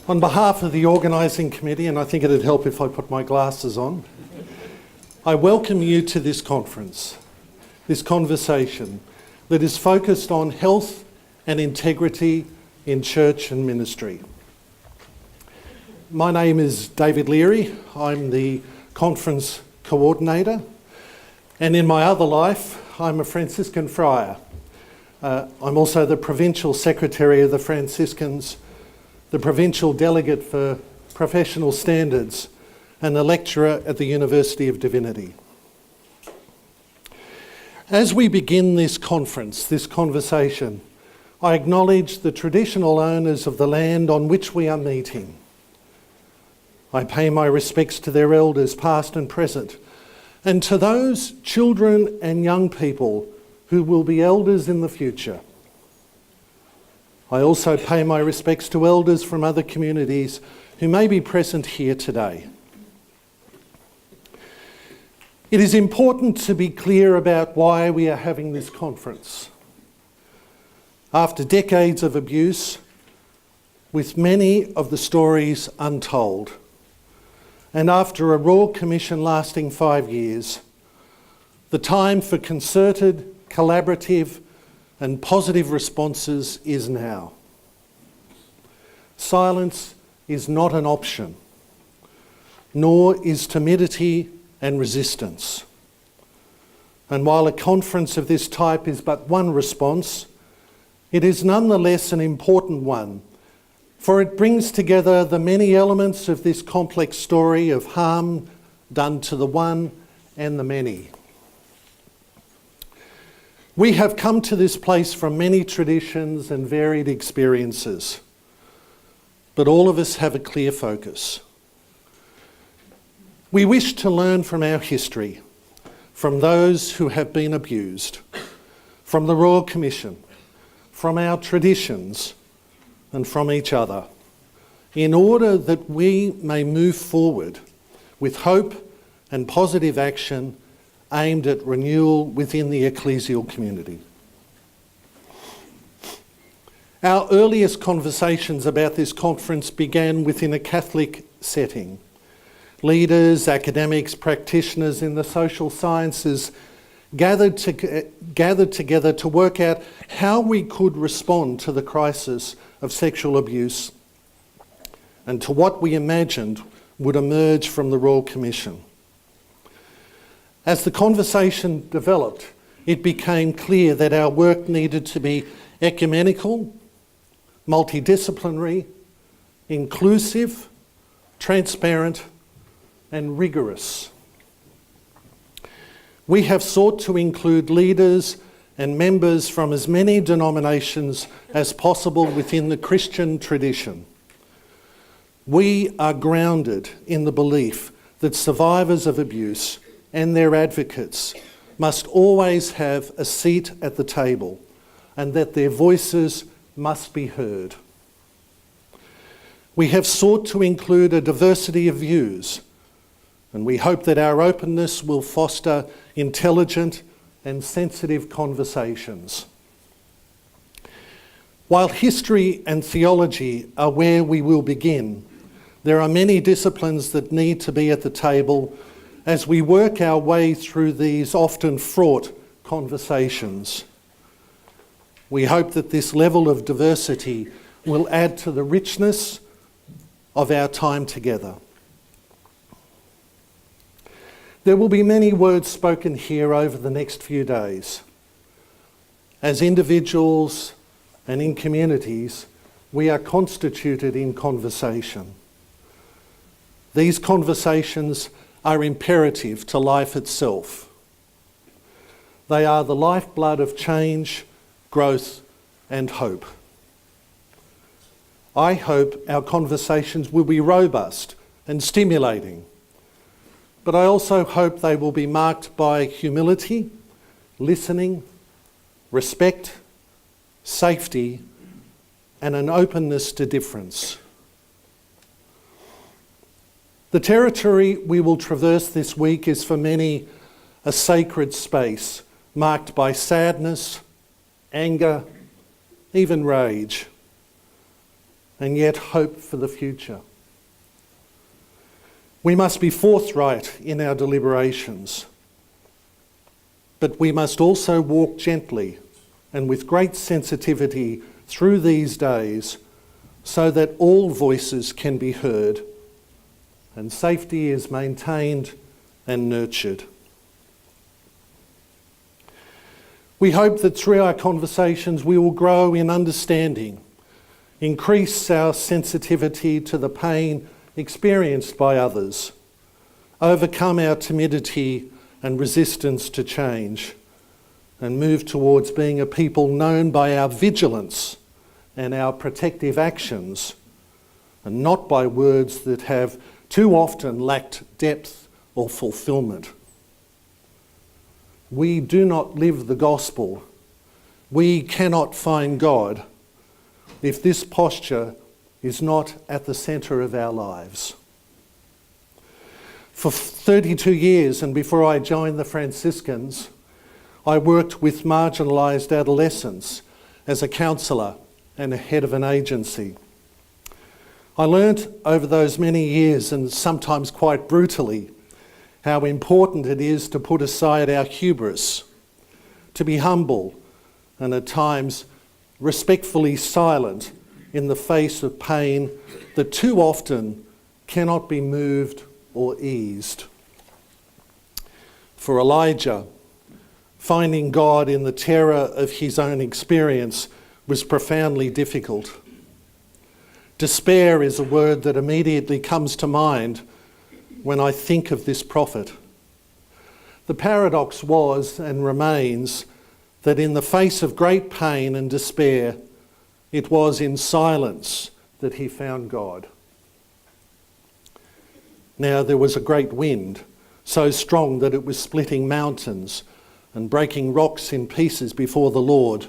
On behalf of the organising committee, and I think it'd help if I put my glasses on, I welcome you to this conference, this conversation that is focused on health and integrity in church and ministry. My name is David Leary. I'm the conference coordinator, and in my other life, I'm a Franciscan friar. I'm also the provincial secretary of the Franciscans, the provincial delegate for professional standards, and a lecturer at the University of Divinity. As we begin this conference, this conversation, I acknowledge the traditional owners of the land on which we are meeting. I pay my respects to their elders, past and present, and to those children and young people who will be elders in the future. I also pay my respects to elders from other communities who may be present here today. It is important to be clear about why we are having this conference. After decades of abuse, with many of the stories untold, and after a Royal Commission lasting 5 years, the time for concerted, collaborative and positive responses is now. Silence is not an option, nor is timidity and resistance. And while a conference of this type is but one response, it is nonetheless an important one, for it brings together the many elements of this complex story of harm done to the one and the many. We have come to this place from many traditions and varied experiences, but all of us have a clear focus. We wish to learn from our history, from those who have been abused, from the Royal Commission, from our traditions, and from each other, in order that we may move forward with hope and positive action aimed at renewal within the ecclesial community. Our earliest conversations about this conference began within a Catholic setting. Leaders, academics, practitioners in the social sciences gathered together to work out how we could respond to the crisis of sexual abuse and to what we imagined would emerge from the Royal Commission. As the conversation developed, it became clear that our work needed to be ecumenical, multidisciplinary, inclusive, transparent, and rigorous. We have sought to include leaders and members from as many denominations as possible within the Christian tradition. We are grounded in the belief that survivors of abuse and their advocates must always have a seat at the table and that their voices must be heard. We have sought to include a diversity of views, and we hope that our openness will foster intelligent and sensitive conversations. While history and theology are where we will begin, there are many disciplines that need to be at the table as we work our way through these often fraught conversations. We hope that this level of diversity will add to the richness of our time together. There will be many words spoken here over the next few days. As individuals and in communities, we are constituted in conversation. These conversations are imperative to life itself. They are the lifeblood of change, growth, and hope. I hope our conversations will be robust and stimulating, but I also hope they will be marked by humility, listening, respect, safety, and an openness to difference. The territory we will traverse this week is for many a sacred space marked by sadness, anger, even rage. and yet hope for the future. We must be forthright in our deliberations, but we must also walk gently and with great sensitivity through these days so that all voices can be heard and safety is maintained and nurtured. We hope that through our conversations we will grow in understanding, increase our sensitivity to the pain experienced by others, overcome our timidity and resistance to change, and move towards being a people known by our vigilance and our protective actions, and not by words that have too often lacked depth or fulfilment. We do not live the gospel. We cannot find God if this posture is not at the centre of our lives. For 32 years, and before I joined the Franciscans, I worked with marginalised adolescents as a counsellor and a head of an agency. I learnt over those many years, and sometimes quite brutally, how important it is to put aside our hubris, to be humble and at times respectfully silent in the face of pain that too often cannot be moved or eased. For Elijah, finding God in the terror of his own experience was profoundly difficult. Despair is a word that immediately comes to mind when I think of this prophet. The paradox was and remains that in the face of great pain and despair, it was in silence that he found God. Now there was a great wind, so strong that it was splitting mountains and breaking rocks in pieces before the Lord.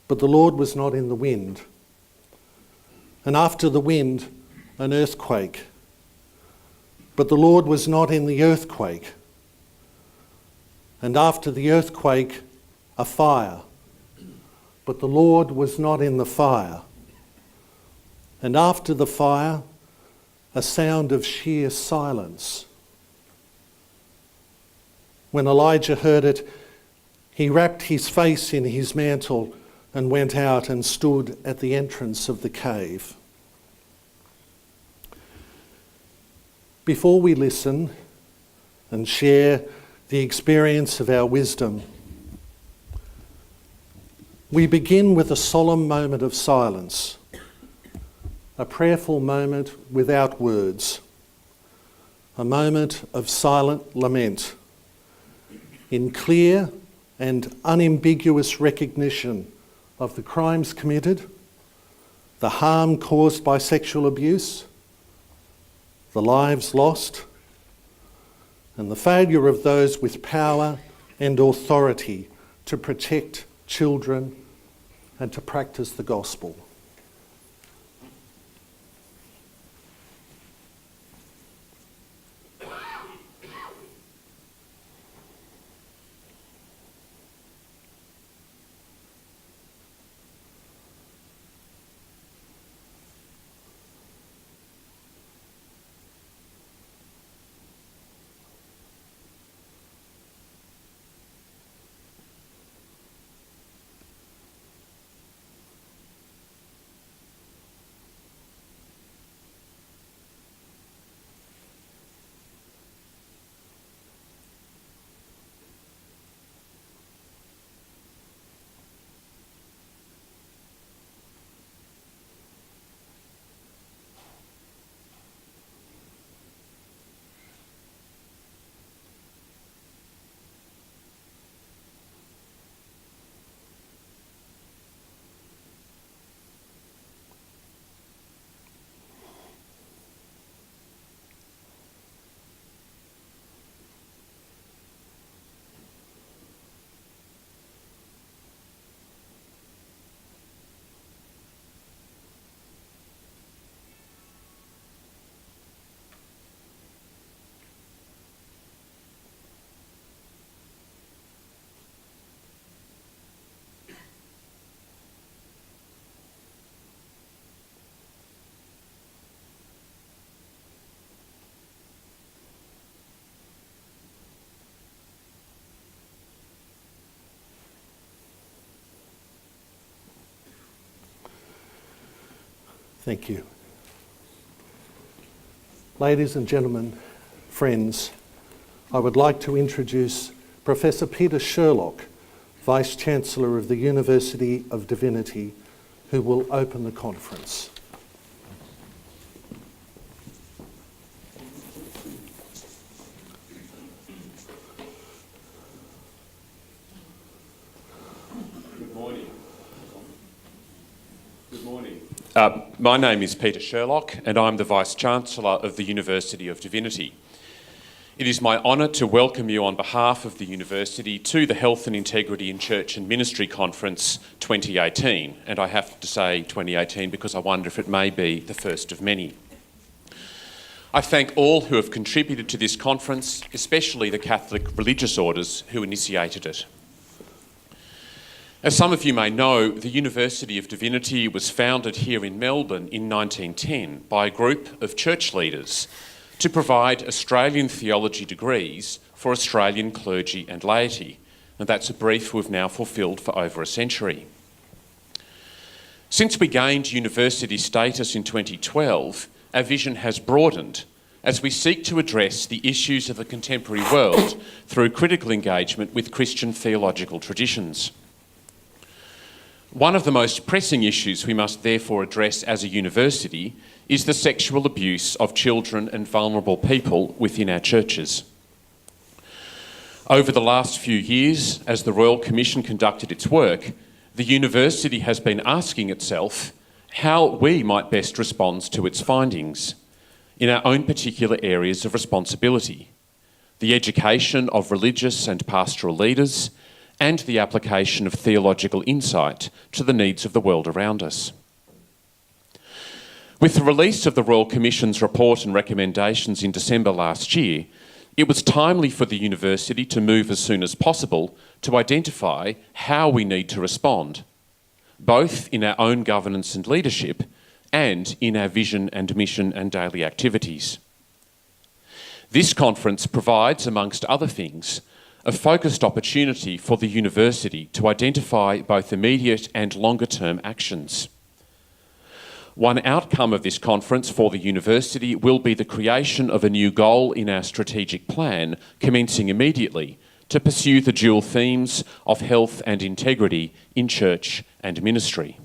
But the Lord was not in the wind. And after the wind, an earthquake. But the Lord was not in the earthquake. And after the earthquake, a fire. But the Lord was not in the fire. And after the fire, a sound of sheer silence. When Elijah heard it, he wrapped his face in his mantle and went out and stood at the entrance of the cave. Before we listen and share the experience of our wisdom, we begin with a solemn moment of silence, a prayerful moment without words, a moment of silent lament, in clear and unambiguous recognition of the crimes committed, the harm caused by sexual abuse, the lives lost, and the failure of those with power and authority to protect children and to practice the gospel. Thank you. Ladies and gentlemen, friends, I would like to introduce Professor Peter Sherlock, Vice-Chancellor of the University of Divinity, who will open the conference. Good morning. My name is Peter Sherlock and I'm the Vice-Chancellor of the University of Divinity. It is my honour to welcome you on behalf of the University to the Health and Integrity in Church and Ministry Conference 2018. And I have to say 2018 because I wonder if it may be the first of many. I thank all who have contributed to this conference, especially the Catholic religious orders who initiated it. As some of you may know, the University of Divinity was founded here in Melbourne in 1910 by a group of church leaders to provide Australian theology degrees for Australian clergy and laity, and that's a brief we've now fulfilled for over a century. Since we gained university status in 2012, our vision has broadened as we seek to address the issues of the contemporary world through critical engagement with Christian theological traditions. One of the most pressing issues we must therefore address as a university is the sexual abuse of children and vulnerable people within our churches. Over the last few years, as the Royal Commission conducted its work, the university has been asking itself how we might best respond to its findings in our own particular areas of responsibility: the education of religious and pastoral leaders, and the application of theological insight to the needs of the world around us. With the release of the Royal Commission's report and recommendations in December last year, it was timely for the university to move as soon as possible to identify how we need to respond, both in our own governance and leadership and in our vision and mission and daily activities. This conference provides, amongst other things, a focused opportunity for the university to identify both immediate and longer-term actions. One outcome of this conference for the university will be the creation of a new goal in our strategic plan, commencing immediately, to pursue the dual themes of health and integrity in church and ministry.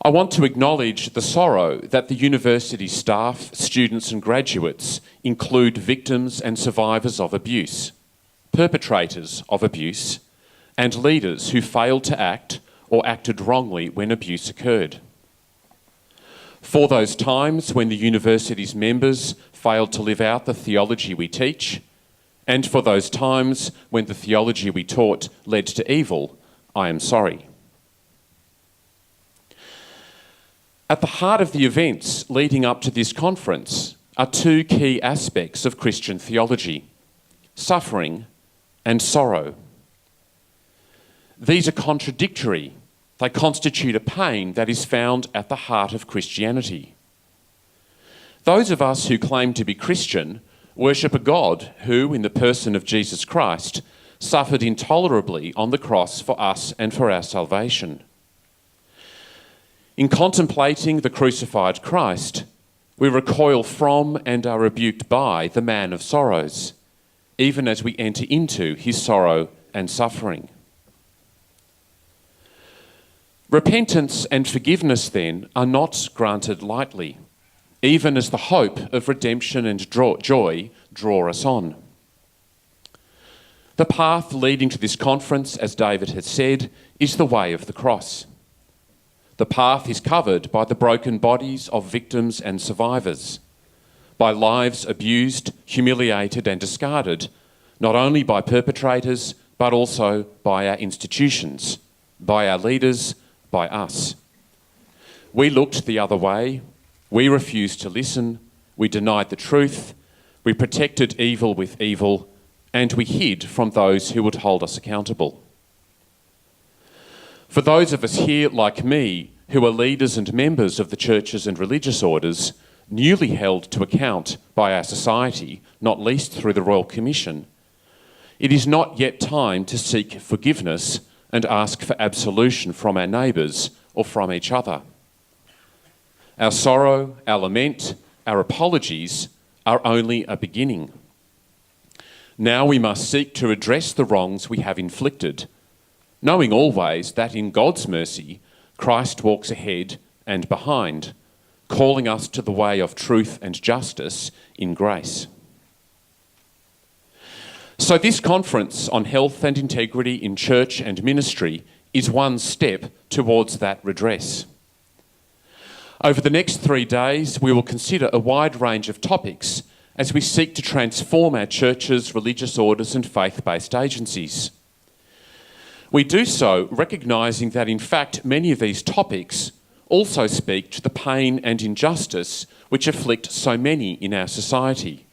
I want to acknowledge the sorrow that the university staff, students and graduates include victims and survivors of abuse, perpetrators of abuse, and leaders who failed to act or acted wrongly when abuse occurred. For those times when the university's members failed to live out the theology we teach, and for those times when the theology we taught led to evil, I am sorry. At the heart of the events leading up to this conference are two key aspects of Christian theology: suffering and sorrow. These are contradictory. They constitute a pain that is found at the heart of Christianity. Those of us who claim to be Christian worship a God who, in the person of Jesus Christ, suffered intolerably on the cross for us and for our salvation. In contemplating the crucified Christ, we recoil from and are rebuked by the man of sorrows, even as we enter into his sorrow and suffering. Repentance and forgiveness, then, are not granted lightly, even as the hope of redemption and joy draw us on. The path leading to this conference, as David has said, is the way of the cross. The path is covered by the broken bodies of victims and survivors, by lives abused, humiliated and discarded, not only by perpetrators, but also by our institutions, by our leaders, by us. We looked the other way, we refused to listen, we denied the truth, we protected evil with evil, and we hid from those who would hold us accountable. For those of us here, like me, who are leaders and members of the churches and religious orders, newly held to account by our society, not least through the Royal Commission, it is not yet time to seek forgiveness, and ask for absolution from our neighbours or from each other. Our sorrow, our lament, our apologies are only a beginning. Now we must seek to redress the wrongs we have inflicted, knowing always that in God's mercy, Christ walks ahead and behind, calling us to the way of truth and justice in grace. So this conference on health and integrity in church and ministry is one step towards that redress. Over the next 3 days, we will consider a wide range of topics as we seek to transform our churches, religious orders and faith-based agencies. We do so recognising that in fact many of these topics also speak to the pain and injustice which afflict so many in our society,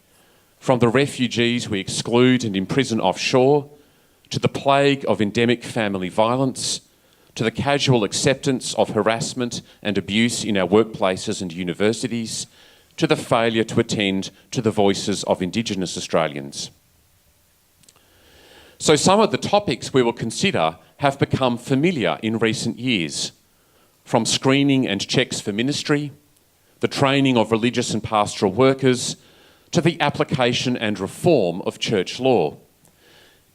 from the refugees we exclude and imprison offshore, to the plague of endemic family violence, to the casual acceptance of harassment and abuse in our workplaces and universities, to the failure to attend to the voices of Indigenous Australians. So some of the topics we will consider have become familiar in recent years, from screening and checks for ministry, the training of religious and pastoral workers, to the application and reform of church law.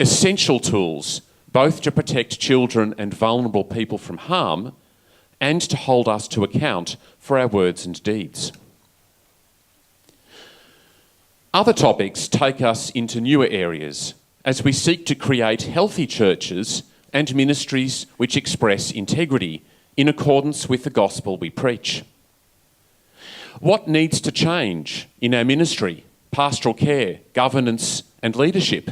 Essential tools both to protect children and vulnerable people from harm and to hold us to account for our words and deeds. Other topics take us into newer areas as we seek to create healthy churches and ministries which express integrity in accordance with the gospel we preach. What needs to change in our ministry, pastoral care, governance and leadership?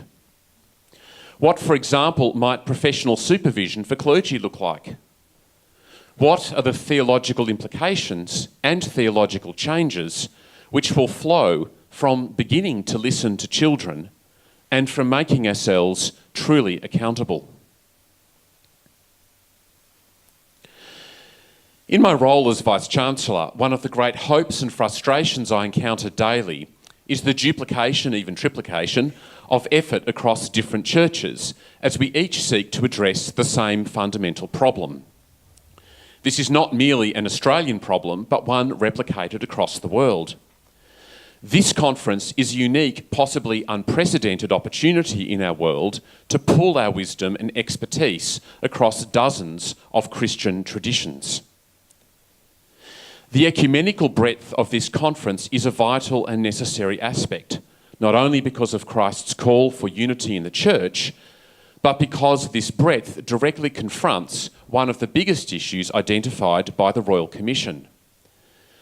What, for example, might professional supervision for clergy look like? What are the theological implications and theological changes which will flow from beginning to listen to children and from making ourselves truly accountable? In my role as Vice-Chancellor, one of the great hopes and frustrations I encounter daily is the duplication, even triplication, of effort across different churches as we each seek to address the same fundamental problem. This is not merely an Australian problem, but one replicated across the world. This conference is a unique, possibly unprecedented opportunity in our world to pool our wisdom and expertise across dozens of Christian traditions. The ecumenical breadth of this conference is a vital and necessary aspect, not only because of Christ's call for unity in the church, but because this breadth directly confronts one of the biggest issues identified by the Royal Commission: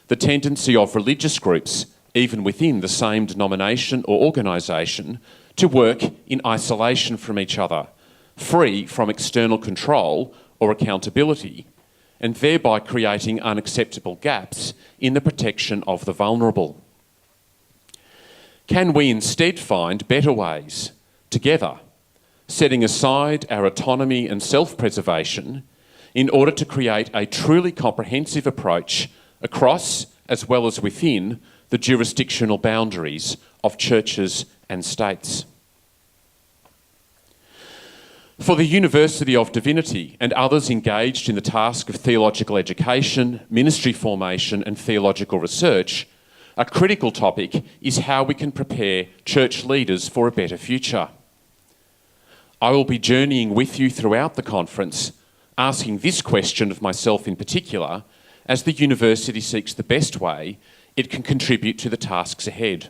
the tendency of religious groups, even within the same denomination or organisation, to work in isolation from each other, free from external control or accountability, and thereby creating unacceptable gaps in the protection of the vulnerable. Can we instead find better ways, together, setting aside our autonomy and self-preservation in order to create a truly comprehensive approach across, as well as within, the jurisdictional boundaries of churches and states? For the University of Divinity and others engaged in the task of theological education, ministry formation and theological research, a critical topic is how we can prepare church leaders for a better future. I will be journeying with you throughout the conference, asking this question of myself in particular, as the university seeks the best way it can contribute to the tasks ahead.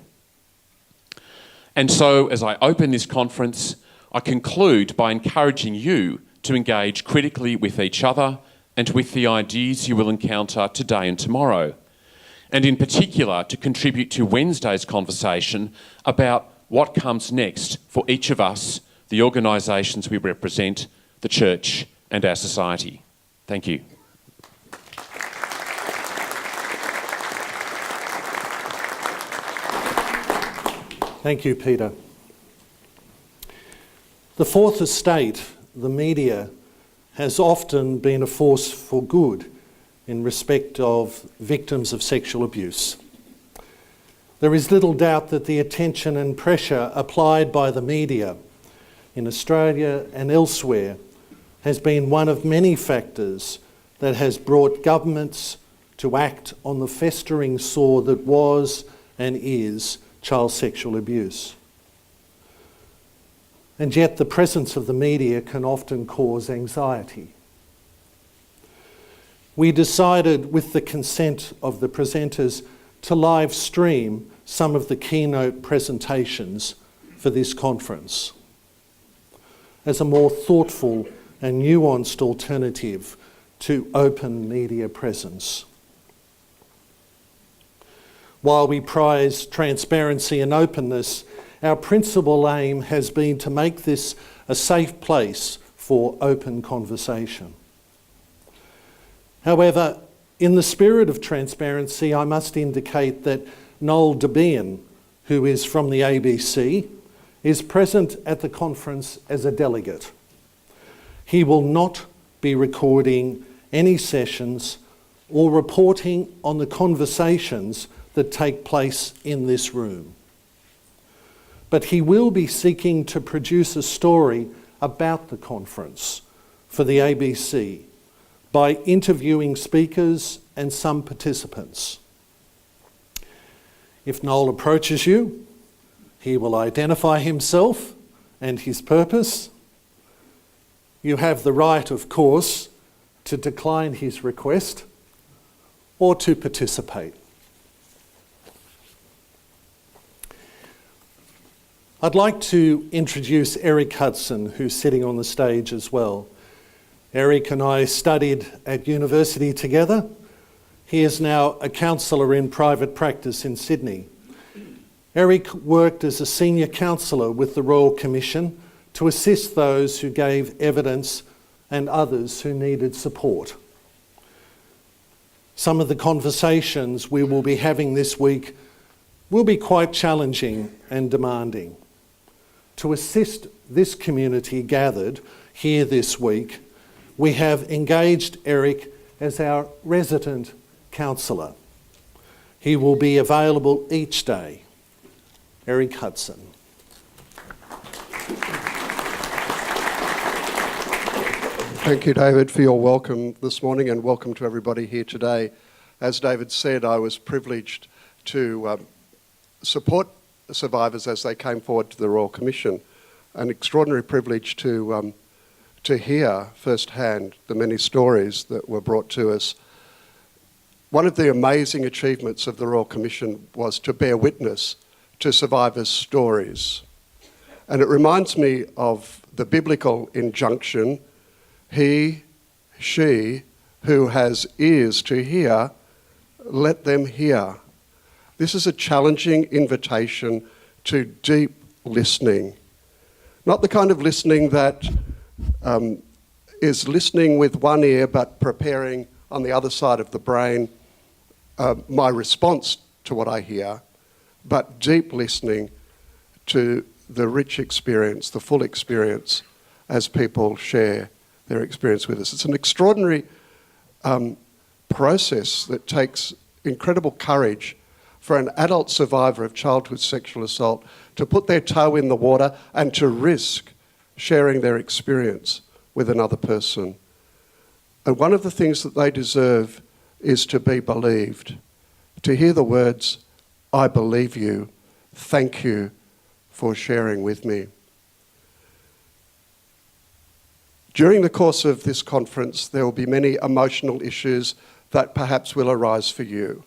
And so, as I open this conference, I conclude by encouraging you to engage critically with each other and with the ideas you will encounter today and tomorrow, and in particular to contribute to Wednesday's conversation about what comes next for each of us, the organisations we represent, the church and our society. Thank you. Thank you, Peter. The Fourth Estate, the media, has often been a force for good in respect of victims of sexual abuse. There is little doubt that the attention and pressure applied by the media in Australia and elsewhere has been one of many factors that has brought governments to act on the festering sore that was and is child sexual abuse. And yet the presence of the media can often cause anxiety. We decided, with the consent of the presenters, to live stream some of the keynote presentations for this conference as a more thoughtful and nuanced alternative to open media presence. While we prize transparency and openness, our principal aim has been to make this a safe place for open conversation. However, in the spirit of transparency, I must indicate that Noel Debien, who is from the ABC, is present at the conference as a delegate. He will not be recording any sessions or reporting on the conversations that take place in this room. But he will be seeking to produce a story about the conference for the ABC by interviewing speakers and some participants. If Noel approaches you, he will identify himself and his purpose. You have the right, of course, to decline his request or to participate. I'd like to introduce Eric Hudson, who's sitting on the stage as well. Eric and I studied at university together. He is now a counsellor in private practice in Sydney. Eric worked as a senior counsellor with the Royal Commission to assist those who gave evidence and others who needed support. Some of the conversations we will be having this week will be quite challenging and demanding. To assist this community gathered here this week, we have engaged Eric as our resident counsellor. He will be available each day. Eric Hudson. Thank you, David, for your welcome this morning, and welcome to everybody here today. As David said, I was privileged to support survivors as they came forward to the Royal Commission. An extraordinary privilege to hear firsthand the many stories that were brought to us. One of the amazing achievements of the Royal Commission was to bear witness to survivors' stories. And it reminds me of the biblical injunction, he, she, who has ears to hear, let them hear. This is a challenging invitation to deep listening. Not the kind of listening that is listening with one ear but preparing on the other side of the brain my response to what I hear, but deep listening to the rich experience, the full experience, as people share their experience with us. It's an extraordinary process that takes incredible courage for an adult survivor of childhood sexual assault to put their toe in the water and to risk sharing their experience with another person. And one of the things that they deserve is to be believed, to hear the words, I believe you, thank you for sharing with me. During the course of this conference, there will be many emotional issues that perhaps will arise for you.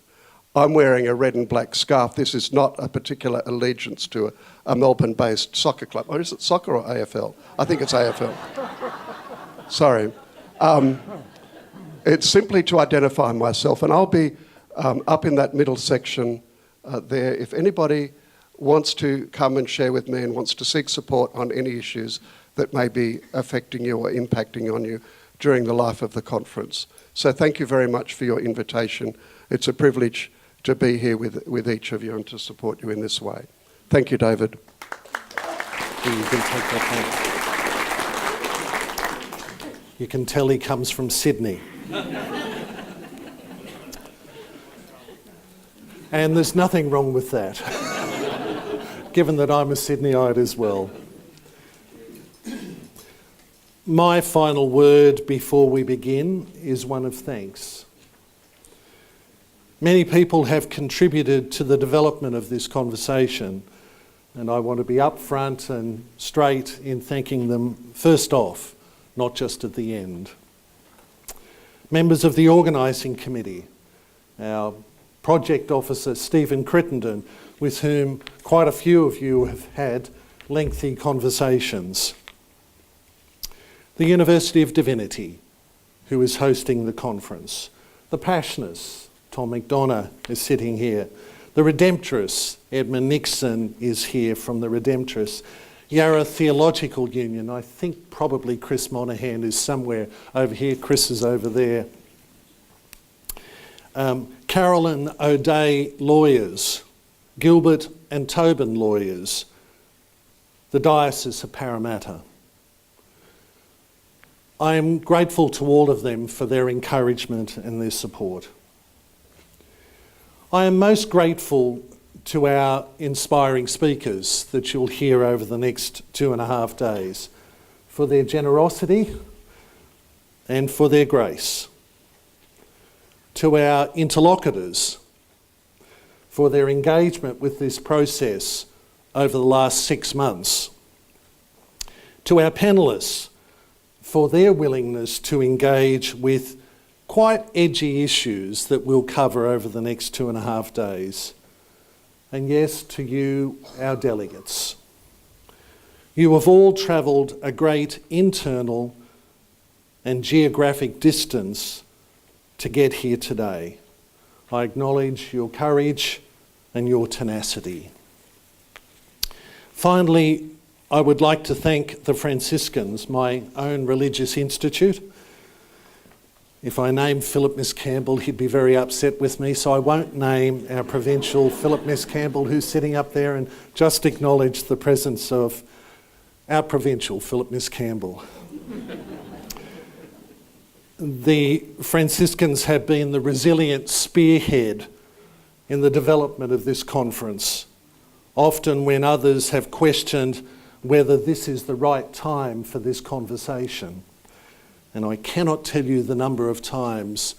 I'm wearing a red and black scarf. This is not a particular allegiance to a Melbourne-based soccer club. Or is it soccer or AFL? I think it's AFL. Sorry. It's simply to identify myself, and I'll be up in that middle section there. If anybody wants to come and share with me and wants to seek support on any issues that may be affecting you or impacting on you during the life of the conference. So thank you very much for your invitation. It's a privilege to be here with each of you and to support you in this way. Thank you, David. You can take that home. You can tell he comes from Sydney. And there's nothing wrong with that, given that I'm a Sydneyite as well. My final word before we begin is one of thanks. Many people have contributed to the development of this conversation, and I want to be upfront and straight in thanking them first off, not just at the end. Members of the organising committee, our project officer Stephen Crittenden, with whom quite a few of you have had lengthy conversations. The University of Divinity, who is hosting the conference. The Passionists, Tom McDonough is sitting here. The Redemptorists, Edmund Nixon is here from the Redemptorists. Yarra Theological Union, I think probably Chris Monaghan is somewhere over here. Chris is over there. Carolyn O'Day Lawyers, Gilbert and Tobin Lawyers, the Diocese of Parramatta. I am grateful to all of them for their encouragement and their support. I am most grateful to our inspiring speakers that you'll hear over the next 2.5 days for their generosity and for their grace. To our interlocutors for their engagement with this process over the last 6 months. To our panellists for their willingness to engage with quite edgy issues that we'll cover over the next 2.5 days. And yes, to you, our delegates. You have all travelled a great internal and geographic distance to get here today. I acknowledge your courage and your tenacity. Finally, I would like to thank the Franciscans, my own religious institute. If I name Philip Miss Campbell, he'd be very upset with me, so I won't name our provincial Philip Miss Campbell, who's sitting up there, and just acknowledge the presence of our provincial Philip Miss Campbell. The Franciscans have been the resilient spearhead in the development of this conference, often when others have questioned whether this is the right time for this conversation. And I cannot tell you the number of times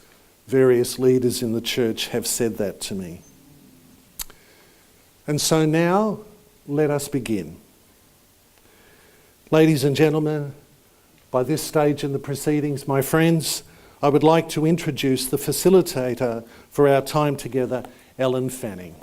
various leaders in the church have said that to me. And so now, let us begin. Ladies and gentlemen, by this stage in the proceedings, my friends, I would like to introduce the facilitator for our time together, Ellen Fanning.